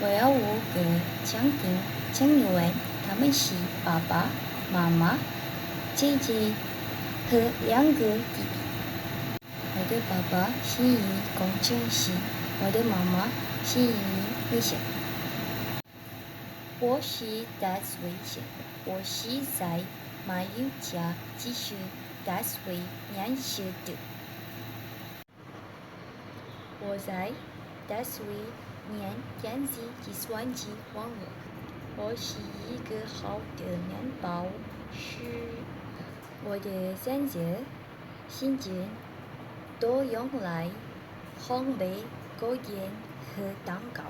我有5个家庭成员，他们是爸爸妈妈、姐姐和2个弟弟。我的爸爸是一工程师，我的妈妈是一女性。我是大学生，我是在马六甲继续大学念书的。我在大学念电子计算机网络。我是一个好的面包师。我的选择时间都用来烘焙糕点和蛋糕。